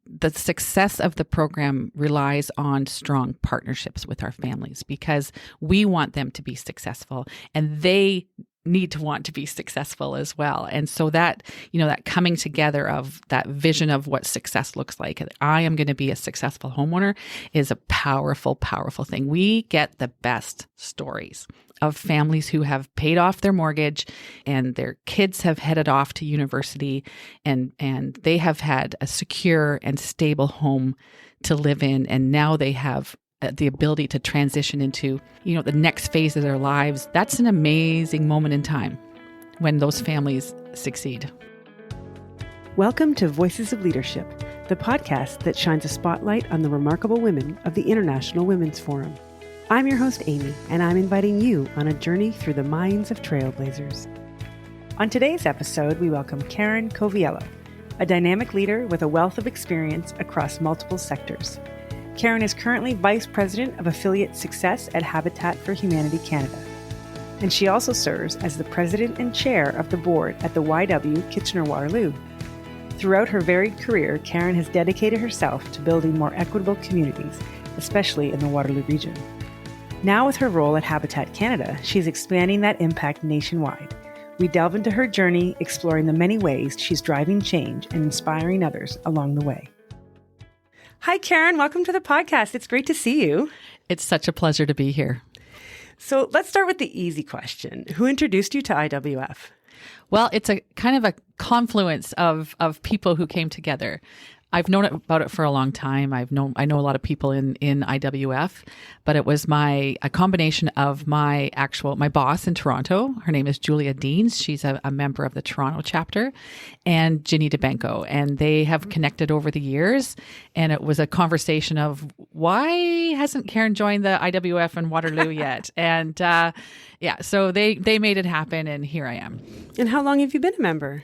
the success of the program relies on strong partnerships with our families because we want them to be successful and they need to want to be successful as well. And so that, that coming together of that vision of what success looks like, I am going to be a successful homeowner, is a powerful, powerful thing. We get the best stories of families who have paid off their mortgage and their kids have headed off to university and they have had a secure and stable home to live in. And now they have the ability to transition into, the next phase of their lives. That's an amazing moment in time when those families succeed. Welcome to Voices of Leadership, the podcast that shines a spotlight on the remarkable women of the International Women's Forum. I'm your host, Amy, and I'm inviting you on a journey through the minds of trailblazers. On today's episode, we welcome Karen Coviello, a dynamic leader with a wealth of experience across multiple sectors. Karen is currently Vice President of Affiliate Success at Habitat for Humanity Canada. And she also serves as the President and Chair of the Board at the YW Kitchener-Waterloo. Throughout her varied career, Karen has dedicated herself to building more equitable communities, especially in the Waterloo Region. Now with her role at Habitat Canada, she's expanding that impact nationwide. We delve into her journey, exploring the many ways she's driving change and inspiring others along the way. Hi, Karen. Welcome to the podcast. It's great to see you. It's such a pleasure to be here. So let's start with the easy question. Who introduced you to IWF? Well, it's a kind of a confluence of people who came together. I've known about it for a long time. I know a lot of people in IWF, but it was a combination of my boss in Toronto. Her name is Julia Deans. She's a member of the Toronto chapter, and Ginny DeBenko. And they have connected over the years. And it was a conversation of why hasn't Karen joined the IWF in Waterloo yet? And so they made it happen, and here I am. And how long have you been a member?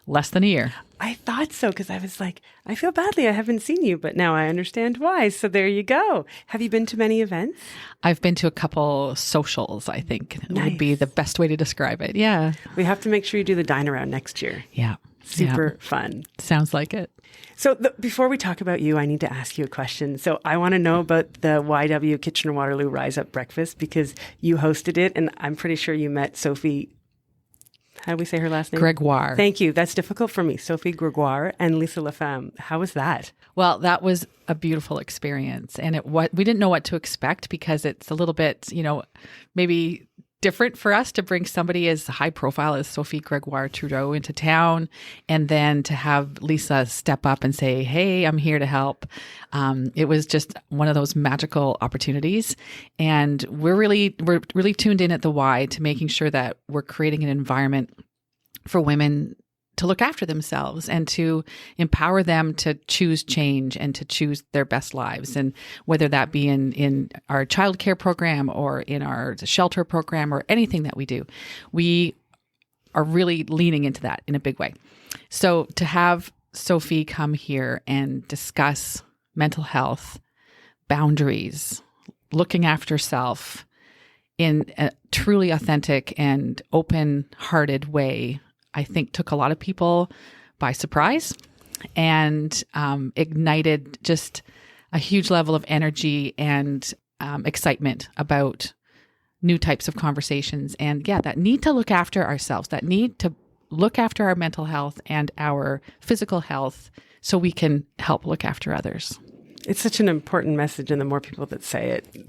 Less than a year. I thought so, because I was like, I feel badly I haven't seen you, but now I understand why. So there you go. Have you been to many events? I've been to a couple socials, I think would be the best way to describe it. Yeah. We have to make sure you do the dine around next year. Yeah. Super fun. Sounds like it. So before we talk about you, I need to ask you a question. So I want to know about the YW Kitchener-Waterloo Rise Up Breakfast, because you hosted it, and I'm pretty sure you met Sophie. How do we say her last name? Gregoire. Thank you. That's difficult for me. Sophie Gregoire and Lisa Lafemme. How was that? Well, that was a beautiful experience. And we didn't know what to expect because it's a little bit, maybe different for us to bring somebody as high profile as Sophie Gregoire Trudeau into town, and then to have Lisa step up and say, hey, I'm here to help. It was just one of those magical opportunities. And we're really tuned in at the Y to making sure that we're creating an environment for women to look after themselves and to empower them to choose change and to choose their best lives. And whether that be in our childcare program or in our shelter program or anything that we do, we are really leaning into that in a big way. So to have Sophie come here and discuss mental health, boundaries, looking after self in a truly authentic and open-hearted way, I think took a lot of people by surprise and ignited just a huge level of energy and excitement about new types of conversations. And that need to look after ourselves, that need to look after our mental health and our physical health so we can help look after others. It's such an important message, and the more people that say it,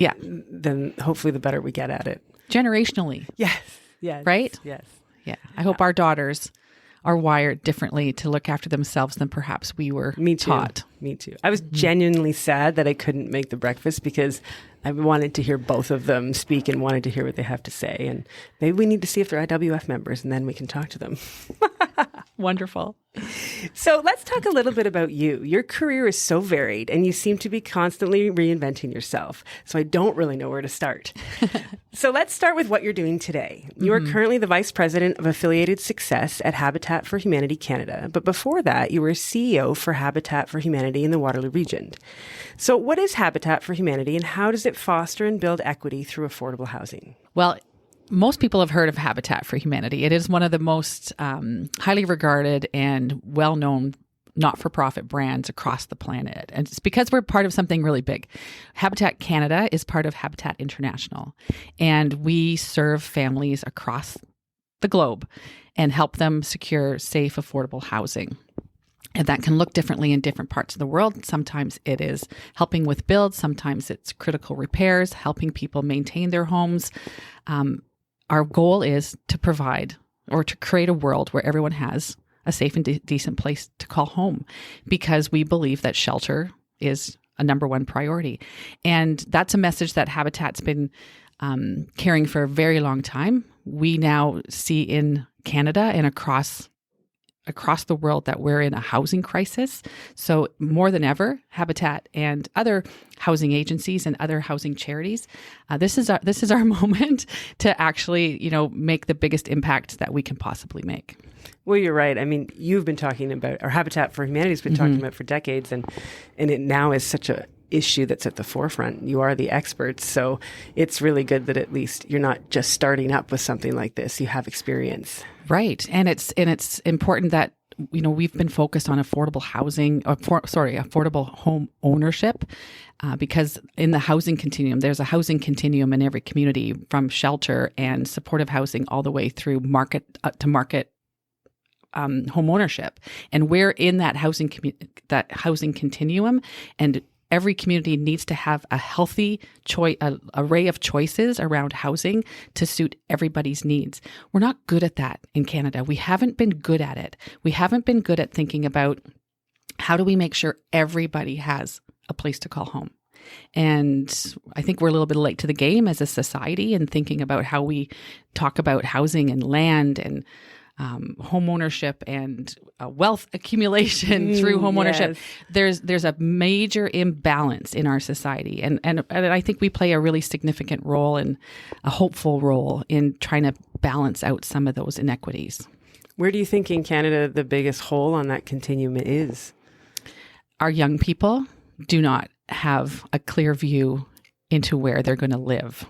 then hopefully the better we get at it. Generationally. Yes. Right? Yes. Yeah. I hope our daughters are wired differently to look after themselves than perhaps we were taught. Me too. I was genuinely sad that I couldn't make the breakfast because I wanted to hear both of them speak and wanted to hear what they have to say. And maybe we need to see if they're IWF members, and then we can talk to them. Wonderful. So let's talk a little bit about you. Your career is so varied, and you seem to be constantly reinventing yourself. So I don't really know where to start. So let's start with what you're doing today. You are currently the Vice President of Affiliated Success at Habitat for Humanity Canada. But before that, you were CEO for Habitat for Humanity in the Waterloo Region. So what is Habitat for Humanity, and how does it foster and build equity through affordable housing? Well, most people have heard of Habitat for Humanity. It is one of the most highly regarded and well-known not-for-profit brands across the planet. And it's because we're part of something really big. Habitat Canada is part of Habitat International, and we serve families across the globe and help them secure safe, affordable housing. And that can look differently in different parts of the world. Sometimes it is helping with builds. Sometimes it's critical repairs, helping people maintain their homes. Our goal is to provide or to create a world where everyone has a safe and decent place to call home, because we believe that shelter is a number one priority. And that's a message that Habitat's been carrying for a very long time. We now see in Canada and across the world that we're in a housing crisis. So more than ever, Habitat and other housing agencies and other housing charities, this is our moment to actually, make the biggest impact that we can possibly make. Well, you're right. I mean, you've been talking about, or Habitat for Humanity has been talking about for decades, and it now is such a issue that's at the forefront. You are the experts, so it's really good that at least you're not just starting up with something like this. You have experience. Right. And it's important that, we've been focused on affordable housing, affordable home ownership, because in the housing continuum, there's a housing continuum in every community, from shelter and supportive housing all the way through market home ownership. And we're in that housing continuum, and every community needs to have a healthy array of choices around housing to suit everybody's needs. We're not good at that in Canada. We haven't been good at it. We haven't been good at thinking about how do we make sure everybody has a place to call home. And I think we're a little bit late to the game as a society in thinking about how we talk about housing and land and home ownership and wealth accumulation through home ownership. Yes. There's a major imbalance in our society. And I think we play a really significant role and a hopeful role in trying to balance out some of those inequities. Where do you think in Canada the biggest hole on that continuum is? Our young people do not have a clear view into where they're going to live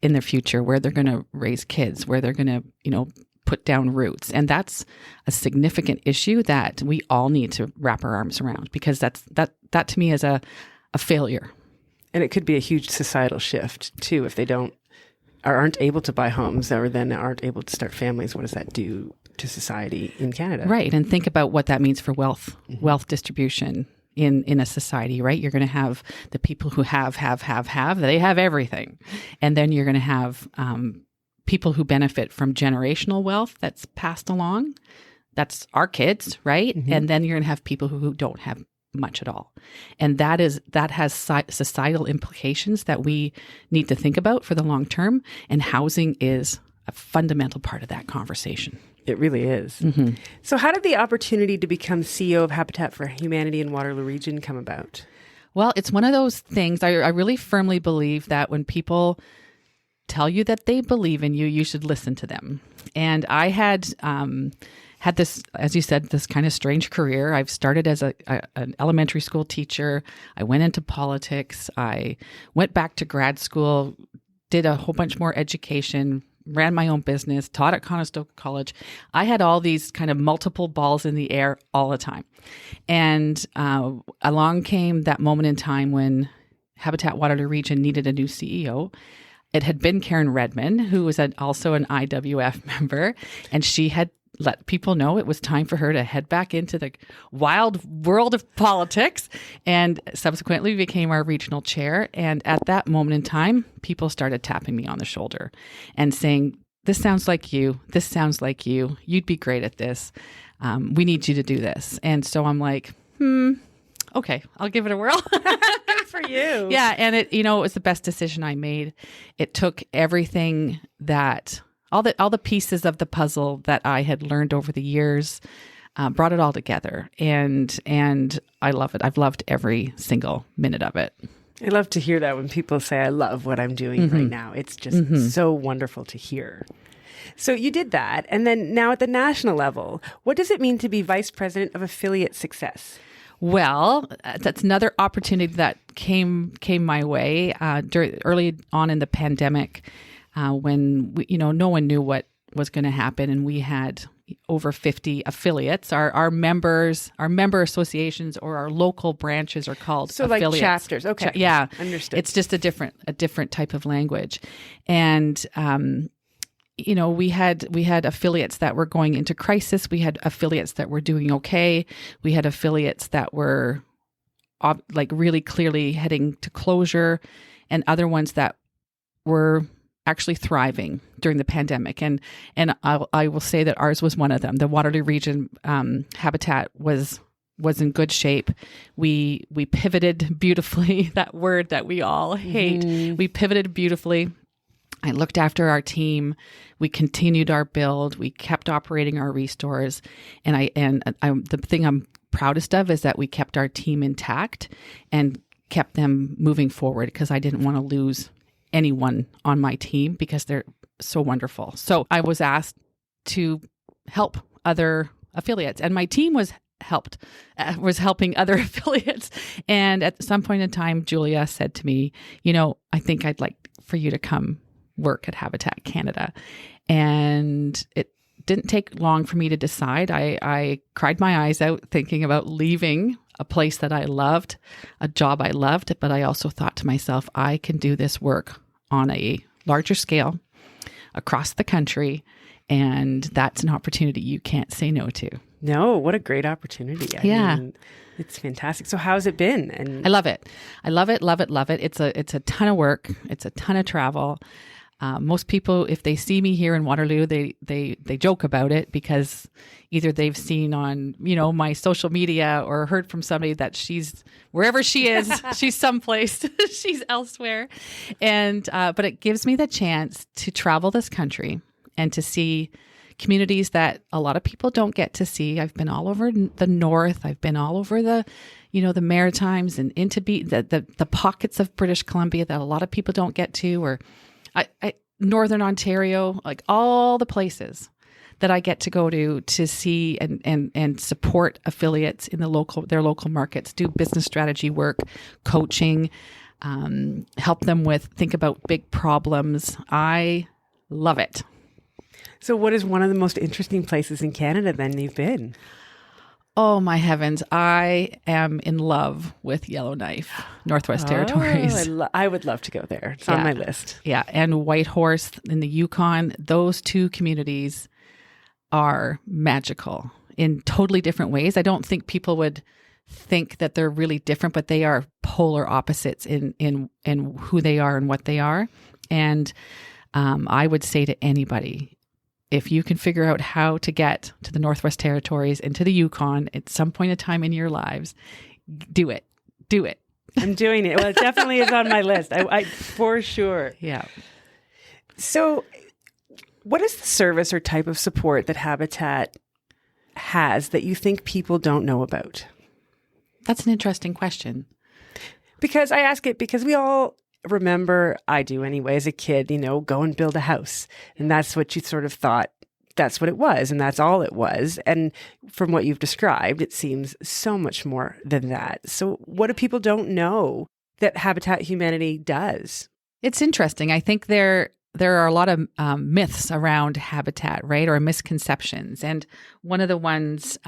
in the future, where they're going to raise kids, where they're going to, put down roots. And that's a significant issue that we all need to wrap our arms around, because that to me is a failure. And it could be a huge societal shift too, if they aren't able to buy homes, or then aren't able to start families. What does that do to society in Canada? Right. And think about what that means for wealth distribution in a society, right? You're going to have the people who have, they have everything. And then you're going to have people who benefit from generational wealth that's passed along. That's our kids, right? And then you're going to have people who don't have much at all. And that has societal implications that we need to think about for the long term. And housing is a fundamental part of that conversation. It really is. So how did the opportunity to become CEO of Habitat for Humanity in Waterloo Region come about? Well, it's one of those things. I really firmly believe that when people tell you that they believe in you, you should listen to them. And I had this, as you said, this kind of strange career. I've started as an elementary school teacher. I went into politics. I went back to grad school, did a whole bunch more education, ran my own business, taught at Conestoga College. I had all these kind of multiple balls in the air all the time. And along came that moment in time when Habitat Waterloo Region needed a new CEO. It had been Karen Redmond, who was also an IWF member, and she had let people know it was time for her to head back into the wild world of politics, and subsequently became our regional chair. And at that moment in time, people started tapping me on the shoulder and saying, "This sounds like you. This sounds like you. You'd be great at this. We need you to do this." And so I'm like, okay, I'll give it a whirl. Good for you. Yeah. And it was the best decision I made. It took everything that, all the pieces of the puzzle that I had learned over the years, brought it all together. And I love it. I've loved every single minute of it. I love to hear that when people say, I love what I'm doing right now. It's just so wonderful to hear. So you did that. And then now at the national level, what does it mean to be Vice President of Affiliate Success? Well, that's another opportunity that came my way early on in the pandemic, when no one knew what was going to happen, and we had over 50 affiliates. Our members, our member associations, or our local branches are called affiliates. Like chapters. Okay. Yeah. Understood. It's just a different type of language. And, we had affiliates that were going into crisis. We had affiliates that were doing okay. We had affiliates that were really clearly heading to closure, and other ones that were actually thriving during the pandemic. And I will say that ours was one of them. The Waterloo Region habitat was in good shape. We pivoted beautifully, that word that we all hate. Mm-hmm. We pivoted beautifully. I looked after our team. We continued our build. We kept operating our restores. And the thing I'm proudest of is that we kept our team intact and kept them moving forward, because I didn't want to lose anyone on my team because they're so wonderful. So I was asked to help other affiliates, and my team was helping other affiliates. And at some point in time, Julia said to me, I think I'd like for you to come work at Habitat Canada. And it didn't take long for me to decide. I cried my eyes out thinking about leaving a place that I loved, a job I loved, but I also thought to myself, I can do this work on a larger scale across the country, and that's an opportunity you can't say no to. No, what a great opportunity. I mean, it's fantastic. So how's it been? And I love it. I love it, love it, love it. It's a ton of work. It's a ton of travel. Most people, if they see me here in Waterloo, they joke about it, because either they've seen on, my social media or heard from somebody that she's wherever she is, she's someplace, she's elsewhere. And, but it gives me the chance to travel this country and to see communities that a lot of people don't get to see. I've been all over the north. I've been all over the Maritimes and into the pockets of British Columbia that a lot of people don't get to, or Northern Ontario, like all the places that I get to go to see and support affiliates in their local markets, do business strategy work, coaching, help them think about big problems. I love it. So what is one of the most interesting places in Canada then you've been? Oh, my heavens. I am in love with Yellowknife, Northwest Territories. I would love to go there. It's on my list. Yeah. And Whitehorse in the Yukon. Those two communities are magical in totally different ways. I don't think people would think that they're really different, but they are polar opposites in who they are and what they are. And I would say to anybody, if you can figure out how to get to the Northwest Territories and to the Yukon at some point in time in your lives, do it. Do it. I'm doing it. Well, it definitely is on my list. I for sure. Yeah. So what is the service or type of support that Habitat has that you think people don't know about? That's an interesting question. Because I ask it because we all remember, I do anyway, as a kid, go and build a house. And that's what you sort of thought, that's what it was. And that's all it was. And from what you've described, it seems so much more than that. So what do people don't know that Habitat Humanity does? It's interesting. I think there are a lot of myths around Habitat, right? Or misconceptions. And one of the ones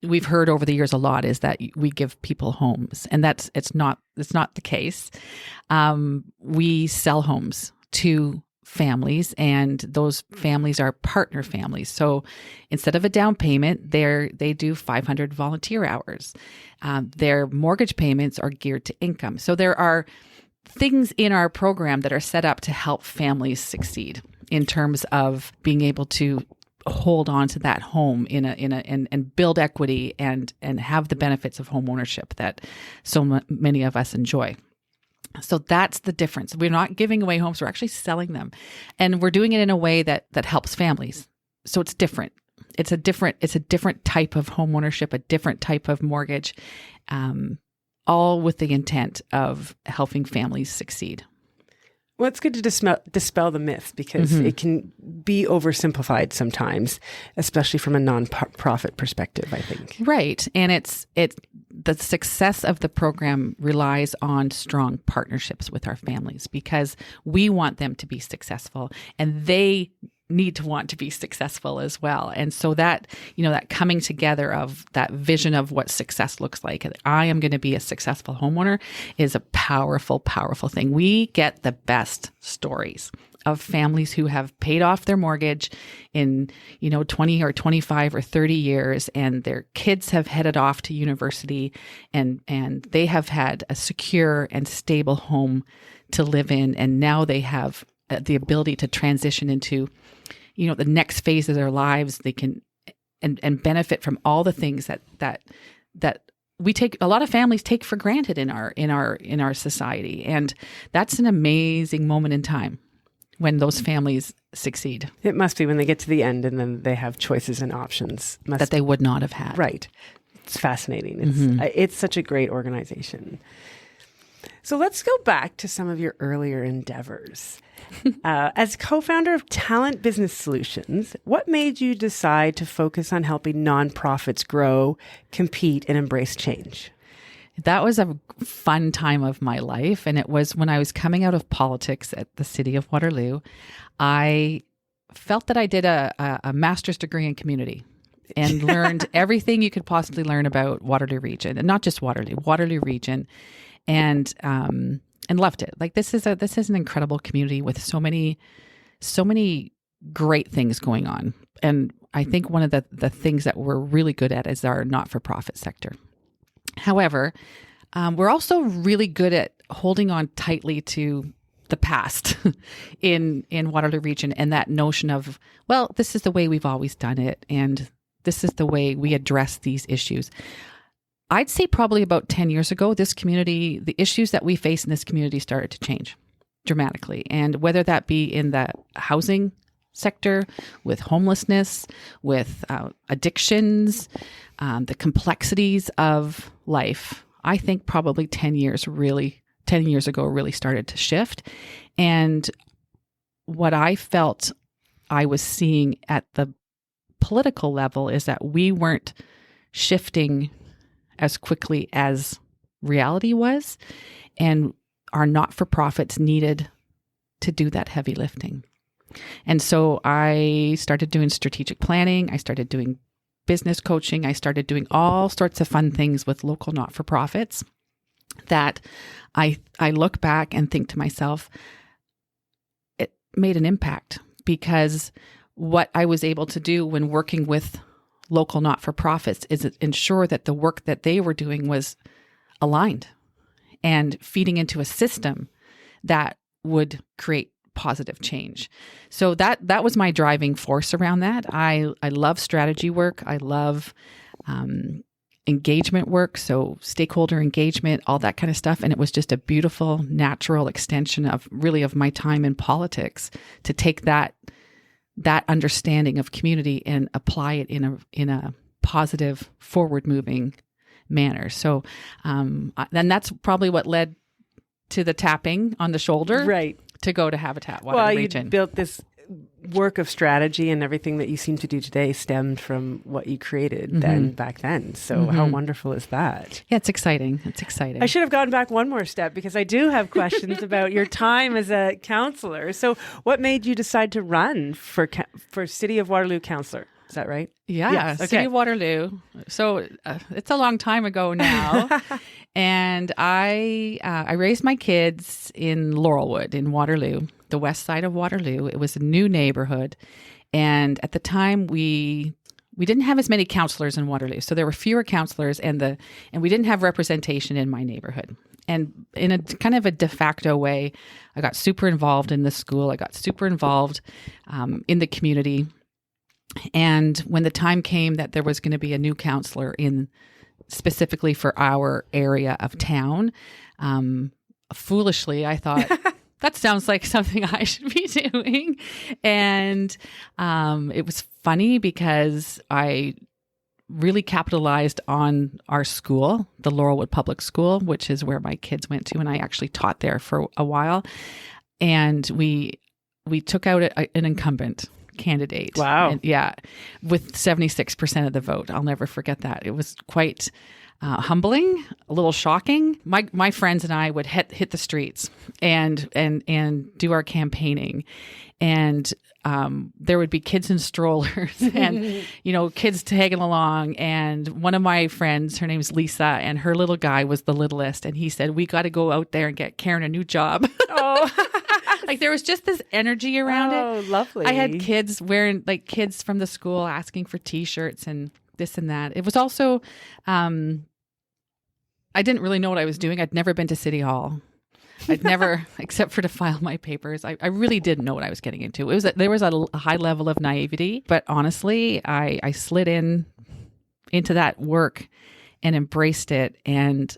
we've heard over the years a lot is that we give people homes, and it's not the case. We sell homes to families, and those families are partner families. So instead of a down payment, they do 500 volunteer hours. Their mortgage payments are geared to income. So there are things in our program that are set up to help families succeed in terms of being able to hold on to that home and build equity and have the benefits of home ownership that so many of us enjoy. So that's the difference. We're not giving away homes, we're actually selling them. And we're doing it in a way that helps families. So it's different. It's a different type of home ownership, a different type of mortgage, all with the intent of helping families succeed. Well, it's good to dispel the myth, because it can be oversimplified sometimes, especially from a nonprofit perspective, I think. Right. And it's the success of the program relies on strong partnerships with our families, because we want them to be successful, and they need to want to be successful as well. And so that, that coming together of that vision of what success looks like, I am going to be a successful homeowner, is a powerful, powerful thing. We get the best stories of families who have paid off their mortgage in, 20 or 25 or 30 years, and their kids have headed off to university, and they have had a secure and stable home to live in. And now they have the ability to transition into, the next phase of their lives. They can and benefit from all the things that we take, a lot of families take for granted in our society. And that's an amazing moment in time when those families succeed. It must be when they get to the end and then they have choices and options that they would not have had. Right. It's fascinating. It's such a great organization. So let's go back to some of your earlier endeavors. As co-founder of Talent Business Solutions, what made you decide to focus on helping nonprofits grow, compete, and embrace change? That was a fun time of my life. And it was when I was coming out of politics at the city of Waterloo. I felt that I did a master's degree in community and learned everything you could possibly learn about Waterloo Region, and not just Waterloo Region. And loved it. Like, this is an incredible community with so many great things going on. And I think one of the things that we're really good at is our not-for-profit sector. However, we're also really good at holding on tightly to the past in Waterloo Region, and that notion of, well, this is the way we've always done it, and this is the way we address these issues. I'd say probably about 10 years ago, this community, the issues that we face in this community started to change dramatically. And whether that be in the housing sector, with homelessness, with addictions, the complexities of life, I think probably 10 years ago really started to shift. And what I felt I was seeing at the political level is that we weren't shifting as quickly as reality was, and our not-for-profits needed to do that heavy lifting. And so I started doing strategic planning. I started doing business coaching. I started doing all sorts of fun things with local not-for-profits that I look back and think to myself, it made an impact, because what I was able to do when working with local not-for-profits is ensure that the work that they were doing was aligned and feeding into a system that would create positive change. So that was my driving force around that. I love strategy work. I love engagement work, so stakeholder engagement, all that kind of stuff. And it was just a beautiful, natural extension of my time in politics to take that understanding of community and apply it in a positive, forward-moving manner. So, then that's probably what led to the tapping on the shoulder, right, to go to Habitat Waterloo Region. You built this work of strategy, and everything that you seem to do today stemmed from what you created back then. So how wonderful is that? Yeah, it's exciting. It's exciting. I should have gone back one more step, because I do have questions about your time as a counselor. So what made you decide to run for City of Waterloo Councillor? Is that right? Yeah, yes. Okay. City of Waterloo. So it's a long time ago now. And I raised my kids in Laurelwood in Waterloo, the west side of Waterloo. It was a new neighborhood. And at the time, we didn't have as many counselors in Waterloo. So there were fewer counselors, and we didn't have representation in my neighborhood. And in a kind of a de facto way, I got super involved in the school. I got super involved in the community. And when the time came that there was going to be a new counselor specifically for our area of town, foolishly, I thought, that sounds like something I should be doing. And it was funny because I really capitalized on our school, the Laurelwood Public School, which is where my kids went to, and I actually taught there for a while. And we took out an incumbent candidate. Wow. And, yeah, with 76% of the vote. I'll never forget that. It was quite humbling, a little shocking. My friends and I would hit the streets and do our campaigning. And there would be kids in strollers and, kids tagging along. And one of my friends, her name's Lisa, and her little guy was the littlest. And he said, we got to go out there and get Karen a new job. Oh, like there was just this energy around it. Oh, lovely. I had kids wearing, kids from the school asking for T-shirts and this and that. It was also, I didn't really know what I was doing. I'd never been to City Hall. I'd never, except for to file my papers, I really didn't know what I was getting into. There was a high level of naivety, but honestly, I slid into that work and embraced it. And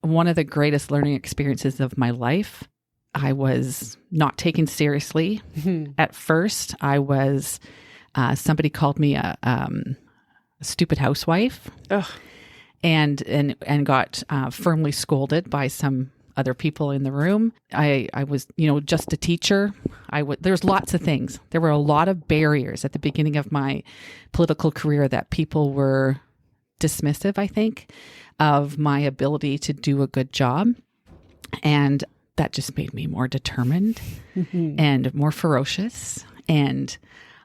one of the greatest learning experiences of my life, I was not taken seriously. At first, I was, somebody called me a stupid housewife. Ugh. And got firmly scolded by some other people in the room. I was, just a teacher. There's lots of things. There were a lot of barriers at the beginning of my political career that people were dismissive, I think, of my ability to do a good job. And that just made me more determined and more ferocious. And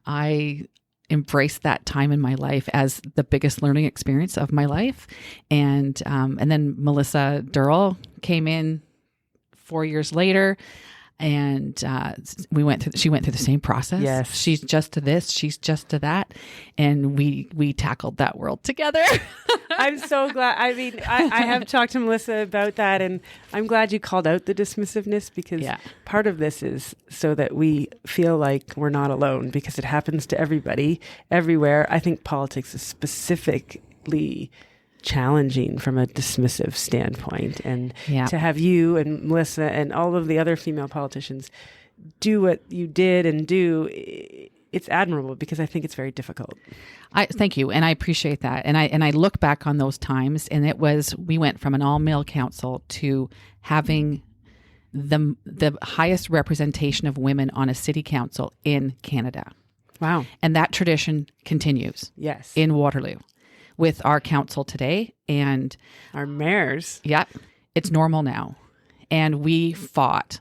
I embraced that time in my life as the biggest learning experience of my life. And then Melissa Durrell came in 4 years later, and she went through the same process. Yes. She's just to this, she's just to that. And we tackled that world together. I'm so glad. I mean, I have talked to Melissa about that, and I'm glad you called out the dismissiveness, because part of this is so that we feel like we're not alone, because it happens to everybody, everywhere. I think politics is specifically challenging from a dismissive standpoint. And to have you and Melissa and all of the other female politicians do what you did and do, it's admirable, because I think it's very difficult. Thank you. And I appreciate that. And I look back on those times, and we went from an all male council to having the highest representation of women on a city council in Canada. Wow. And that tradition continues. Yes. In Waterloo with our council today and our mayors. Yeah. It's normal now. And we fought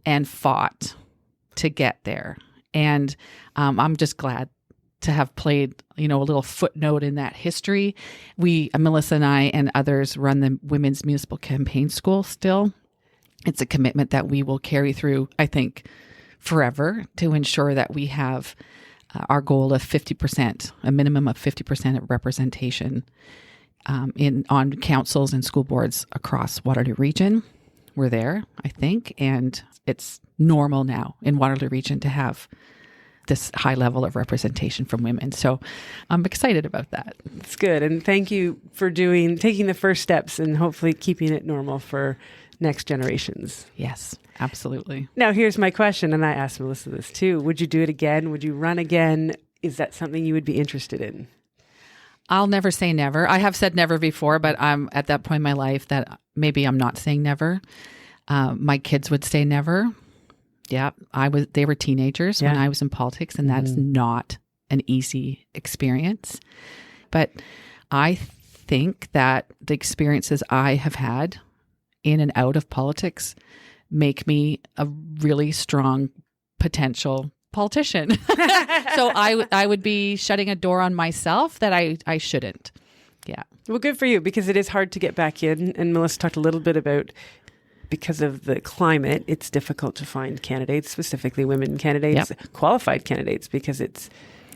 to get there. And I'm just glad to have played, a little footnote in that history. Melissa and I and others run the Women's Municipal Campaign School still. It's a commitment that we will carry through, I think, forever, to ensure that we have our goal of 50%, a minimum of 50% of representation on councils and school boards across Waterloo Region. We're there, I think, and it's normal now in Waterloo Region to have this high level of representation from women. So I'm excited about that. It's good. And thank you for taking the first steps and hopefully keeping it normal for next generations. Yes, absolutely. Now, here's my question, and I asked Melissa this too. Would you do it again? Would you run again? Is that something you would be interested in? I'll never say never. I have said never before, but I'm at that point in my life that maybe I'm not saying never. My kids would say never. Yeah, they were teenagers when I was in politics, and that's not an easy experience. But I think that the experiences I have had in and out of politics make me a really strong potential politician. So I would be shutting a door on myself that I shouldn't. Yeah. Well, good for you, because it is hard to get back in. And Melissa talked a little bit about, because of the climate, it's difficult to find candidates, specifically women candidates, qualified candidates, because it's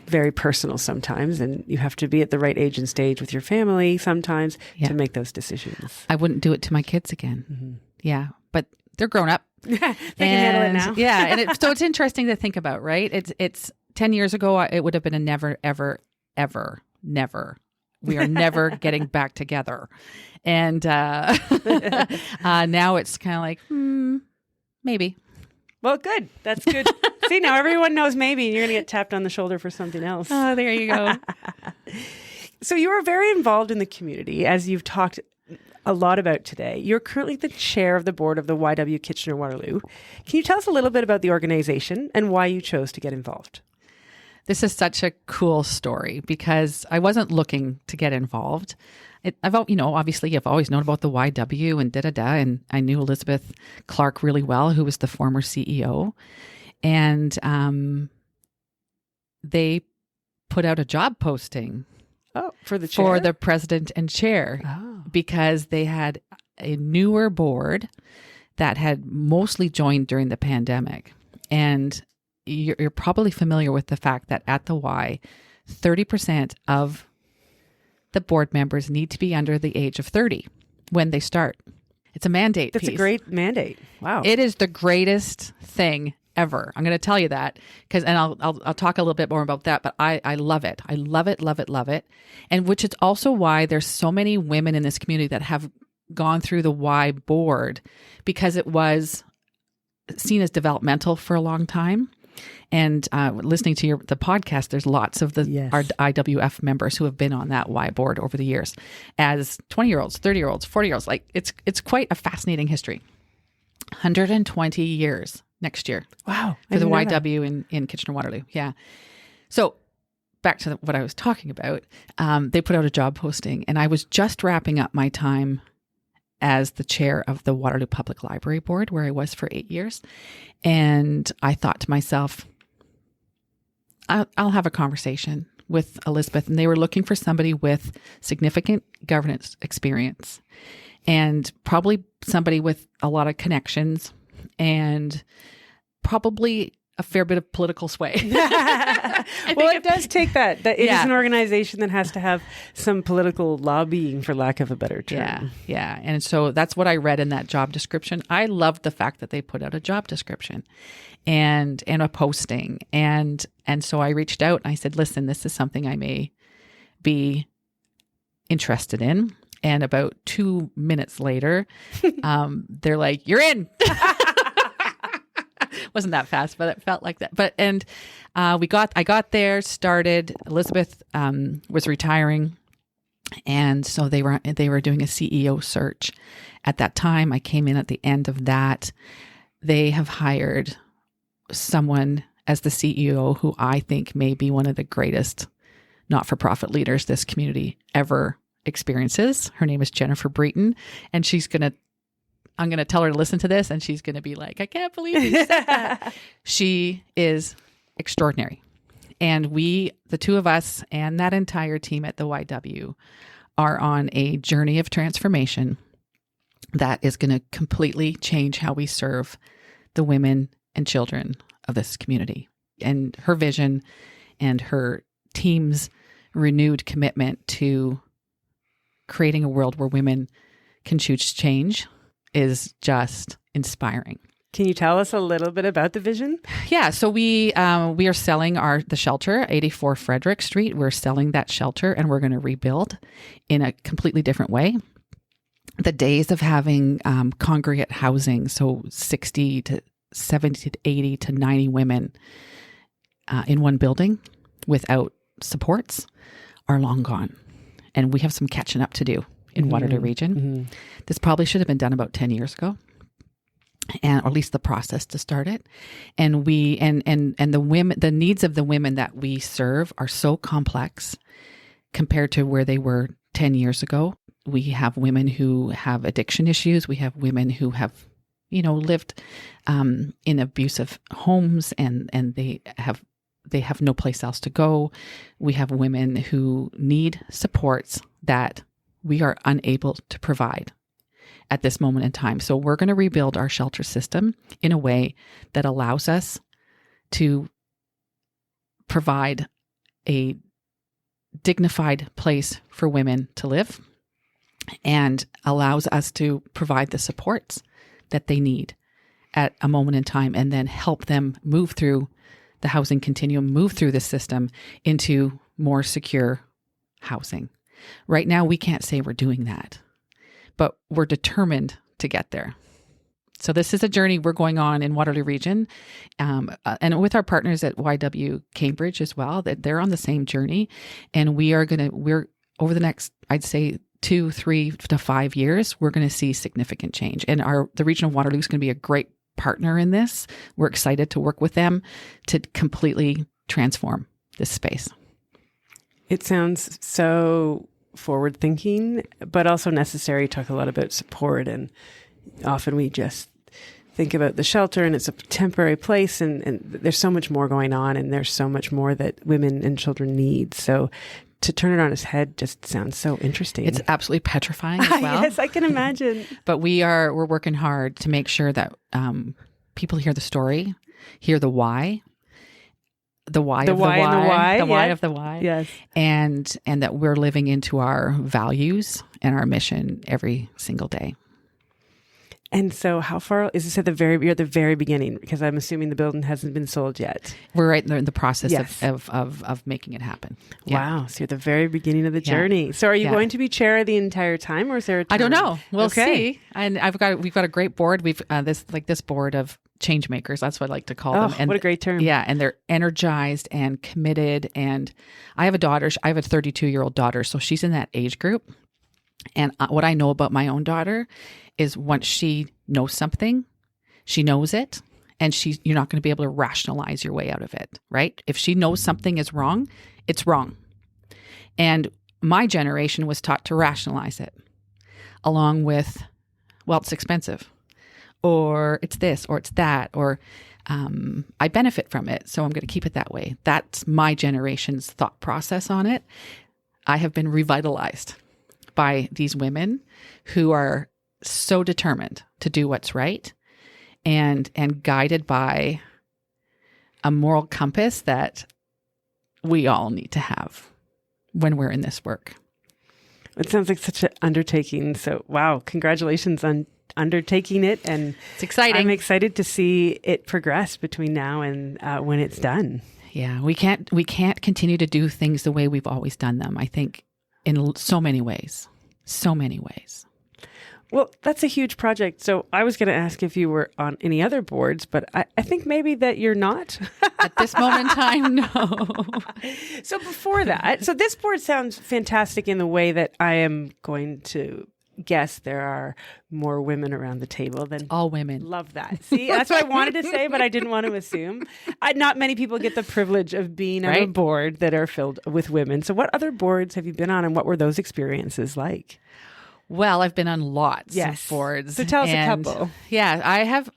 very personal sometimes, and you have to be at the right age and stage with your family sometimes to make those decisions. I wouldn't do it to my kids again. Mm-hmm. Yeah, but they're grown up. They can handle it now. Yeah, and so it's interesting to think about, right? It's 10 years ago, it would have been a never, ever, ever, never. We are never getting back together. And now it's kind of like, maybe. Well, good. That's good. See, now everyone knows maybe, and you're going to get tapped on the shoulder for something else. Oh, there you go. So you are very involved in the community, as you've talked a lot about today. You're currently the chair of the board of the YW Kitchener-Waterloo. Can you tell us a little bit about the organization and why you chose to get involved? This is such a cool story, because I wasn't looking to get involved. Obviously, I've always known about the YW and and I knew Elizabeth Clark really well, who was the former CEO. And they put out a job posting for the chair? For the president and chair because they had a newer board that had mostly joined during the pandemic. And you're probably familiar with the fact that at the Y, 30% of the board members need to be under the age of 30 when they start. It's a mandate That's piece. a great mandate. Wow. It is the greatest thing ever. I'm going to tell you that and I'll talk a little bit more about that, but I love it. I love it, love it, love it. And which is also why there's so many women in this community that have gone through the Y board, because it was seen as developmental for a long time. And listening to the podcast, there's lots of our IWF members who have been on that Y board over the years as 20-year-olds, 30-year-olds, 40-year-olds. Like it's quite a fascinating history. 120 years next year. Wow. For the YW in Kitchener-Waterloo. Yeah. So back to what I was talking about. They put out a job posting, and I was just wrapping up my time as the chair of the Waterloo Public Library Board, where I was for 8 years. And I thought to myself, I'll have a conversation with Elizabeth. And they were looking for somebody with significant governance experience and probably somebody with a lot of connections and probably a fair bit of political sway. Well, it does take that. It is an organization that has to have some political lobbying, for lack of a better term. Yeah. And so that's what I read in that job description. I loved the fact that they put out a job description and a posting. And so I reached out and I said, listen, this is something I may be interested in. And about 2 minutes later, they're like, you're in. Wasn't that fast, but it felt like that. I got there, started. Elizabeth was retiring, and so they were doing a CEO search. At that time, I came in at the end of that. They have hired someone as the CEO who I think may be one of the greatest not-for-profit leaders this community ever experiences. Her name is Jennifer Breton, and I'm going to tell her to listen to this, and she's going to be like, I can't believe you said that. She is extraordinary. And the two of us and that entire team at the YW are on a journey of transformation that is going to completely change how we serve the women and children of this community. And her vision and her team's renewed commitment to creating a world where women can choose change is just inspiring. Can you tell us a little bit about the vision? Yeah, so we are selling the shelter, 84 Frederick Street. We're selling that shelter, and we're going to rebuild in a completely different way. The days of having congregate housing, so 60 to 70 to 80 to 90 women in one building without supports are long gone. And we have some catching up to do in Waterloo Region. Mm-hmm. This probably should have been done about 10 years ago, or at least the process to start it. And the needs of the women that we serve are so complex compared to where they were 10 years ago. We have women who have addiction issues. We have women who have, lived in abusive homes and they have no place else to go. We have women who need supports that we are unable to provide at this moment in time. So we're going to rebuild our shelter system in a way that allows us to provide a dignified place for women to live and allows us to provide the supports that they need at a moment in time and then help them move through the housing continuum, move through the system into more secure housing. Right now, we can't say we're doing that, but we're determined to get there. So this is a journey we're going on in Waterloo Region, and with our partners at YW Cambridge as well, that they're on the same journey. And we're over the next, I'd say 2, 3 to 5 years, we're going to see significant change. And the region of Waterloo is going to be a great partner in this. We're excited to work with them to completely transform this space. It sounds so forward thinking, but also necessary. Talk a lot about support, and often we just think about the shelter, and it's a temporary place, and there's so much more going on, and there's so much more that women and children need. So to turn it on its head just sounds so interesting. It's absolutely petrifying as well. Yes, I can imagine. But we're working hard to make sure that people hear the story, hear the why. The why of the why. Yes. And that we're living into our values and our mission every single day. And so how far is this you're at the very beginning? Because I'm assuming the building hasn't been sold yet. We're right in the process of making it happen. Yeah. Wow. So you're at the very beginning of the journey. So are you going to be chair the entire time, or is there a term? I don't know. We'll see. And we've got a great board. We've this board of change makers. That's what I like to call them. And what a great term. Yeah. And they're energized and committed. And I have a daughter. I have a 32-year-old daughter. So she's in that age group. And what I know about my own daughter is once she knows something, she knows it, and you're not going to be able to rationalize your way out of it, right? If she knows something is wrong, it's wrong. And my generation was taught to rationalize it along with, well, it's expensive, or it's this, or it's that, or I benefit from it, so I'm going to keep it that way. That's my generation's thought process on it. I have been revitalized by these women who are so determined to do what's right and guided by a moral compass that we all need to have when we're in this work. It sounds like such an undertaking. So, wow, congratulations on undertaking it. And it's exciting. I'm excited to see it progress between now and when it's done. Yeah, we can't continue to do things the way we've always done them, I think, in so many ways. So many ways. Well, that's a huge project. So I was going to ask if you were on any other boards, but I think maybe that you're not. At this moment in time, no. So before that, so this board sounds fantastic in the way that I am going to guess there are more women around the table than all women. Love that. See, that's what I wanted to say, but I didn't want to assume. Not many people get the privilege of being on a board that are filled with women. So what other boards have you been on, and what were those experiences like? Well, I've been on lots of boards. So tell us a couple. Yeah,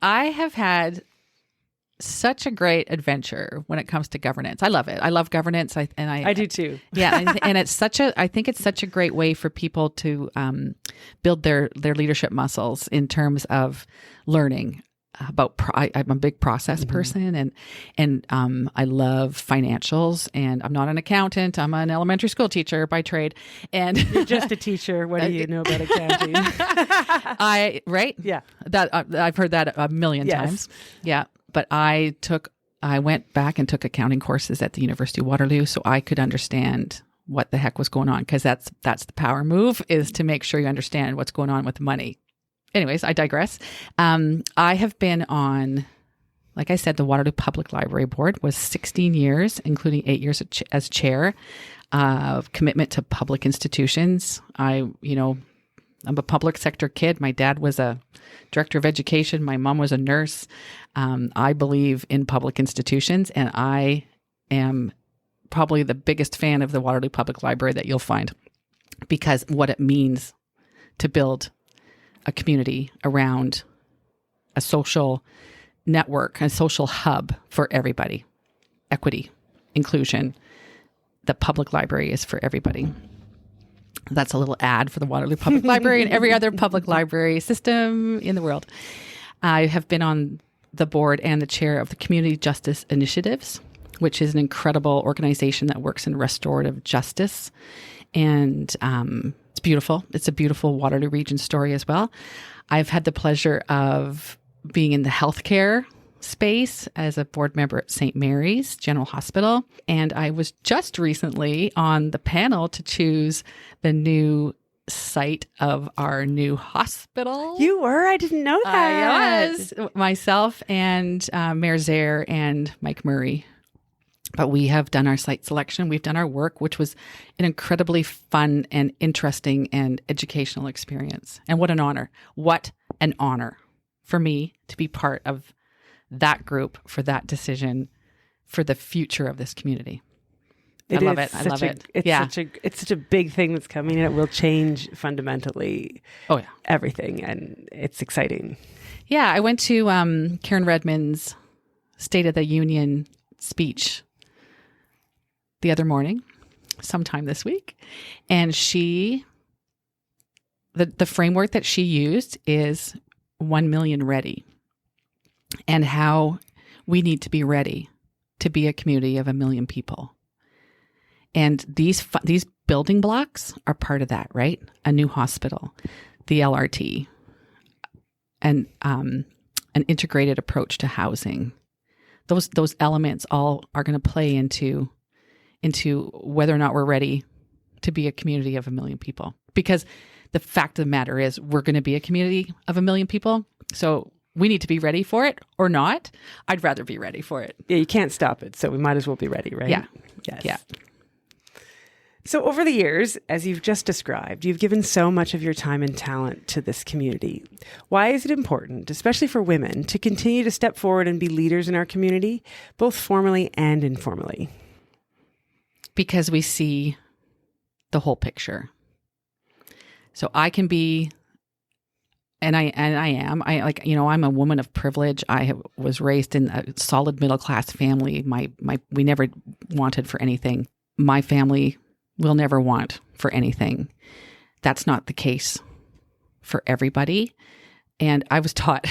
I have had such a great adventure when it comes to governance. I love it. I love governance. I do too. Yeah, and it's I think it's such a great way for people to build their leadership muscles in terms of learning about. I'm a big process person, and I love financials. And I'm not an accountant. I'm an elementary school teacher by trade. And you're just a teacher. What do you know about accounting? Yeah. That I've heard that a million times. Yeah. But I went back and took accounting courses at the University of Waterloo so I could understand what the heck was going on, because that's the power move, is to make sure you understand what's going on with money. Anyways, I digress. I have been on, like I said, the Waterloo Public Library Board was 16 years, including 8 years as chair of commitment to public institutions. I'm a public sector kid. My dad was a director of education. My mom was a nurse. I believe in public institutions, and I am probably the biggest fan of the Waterloo Public Library that you'll find, because what it means to build a community around a social network, a social hub for everybody, equity, inclusion. The public library is for everybody. That's a little ad for the Waterloo Public Library and every other public library system in the world. I have been on the board and the chair of the Community Justice Initiatives, which is an incredible organization that works in restorative justice. And it's beautiful. It's a beautiful Waterloo Region story as well. I've had the pleasure of being in the healthcare space as a board member at St. Mary's General Hospital. And I was just recently on the panel to choose the new site of our new hospital. You were? I didn't know that. I was. Myself and Mayor Zaire and Mike Murray. But we have done our site selection. We've done our work, which was an incredibly fun and interesting and educational experience. And what an honor. What an honor for me to be part of that group for that decision for the future of this community. I love it. I love it. It's such a big thing that's coming, and it will change fundamentally everything, and it's exciting. Yeah, I went to Karen Redmond's State of the Union speech the other morning, sometime this week, and the framework that she used is 1 million ready, and how we need to be ready to be a community of 1 million people. And these building blocks are part of that, right? A new hospital, the LRT, and an integrated approach to housing. Those elements all are going to play into whether or not we're ready to be a community of 1 million people. Because the fact of the matter is, we're going to be a community of 1 million people. So we need to be ready for it or not. I'd rather be ready for it. Yeah, you can't stop it. So we might as well be ready, right? Yeah. Yes. Yeah. So over the years, as you've just described, you've given so much of your time and talent to this community. Why is it important, especially for women, to continue to step forward and be leaders in our community, both formally and informally? Because we see the whole picture. So I can be, and I am, I'm a woman of privilege. I was raised in a solid middle class family. We never wanted for anything. My family will never want for anything. That's not the case for everybody. And I was taught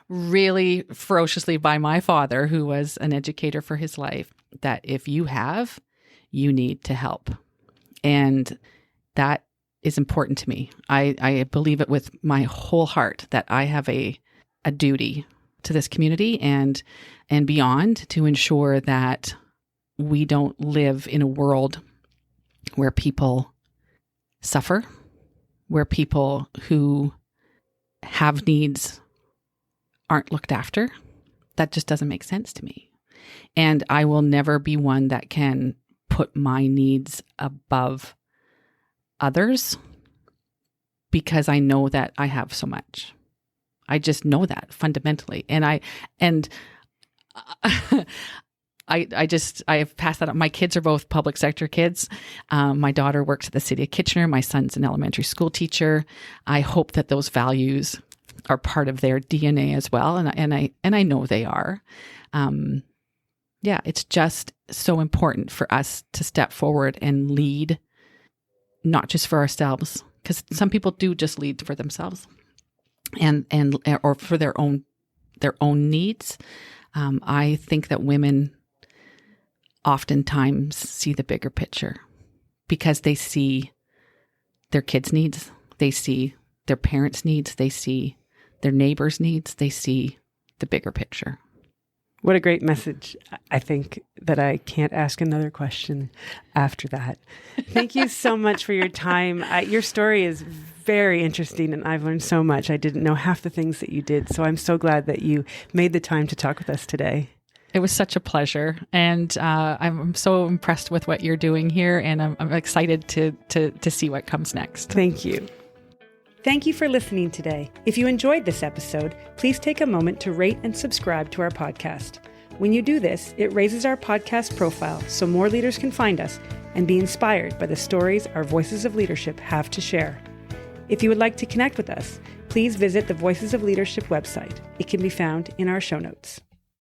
really ferociously by my father, who was an educator for his life, that if you have, you need to help. And that is important to me. I believe it with my whole heart that I have a duty to this community and beyond to ensure that we don't live in a world where people suffer, where people who have needs aren't looked after. That just doesn't make sense to me. And I will never be one that can put my needs above others, because I know that I have so much. I just know that fundamentally. And I have passed that on. My kids are both public sector kids. My daughter works at the City of Kitchener. My son's an elementary school teacher. I hope that those values are part of their DNA as well. And I know they are. It's just so important for us to step forward and lead, not just for ourselves, because some people do just lead for themselves and or for their own needs. I think that women oftentimes see the bigger picture because they see their kids' needs, they see their parents' needs, they see their neighbors' needs, they see the bigger picture. What a great message. I think that I can't ask another question after that. Thank you so much for your time. Your story is very interesting, and I've learned so much. I didn't know half the things that you did, so I'm so glad that you made the time to talk with us today. It was such a pleasure, and I'm so impressed with what you're doing here, and I'm excited to see what comes next. Thank you. Thank you for listening today. If you enjoyed this episode, please take a moment to rate and subscribe to our podcast. When you do this, it raises our podcast profile so more leaders can find us and be inspired by the stories our Voices of Leadership have to share. If you would like to connect with us, please visit the Voices of Leadership website. It can be found in our show notes.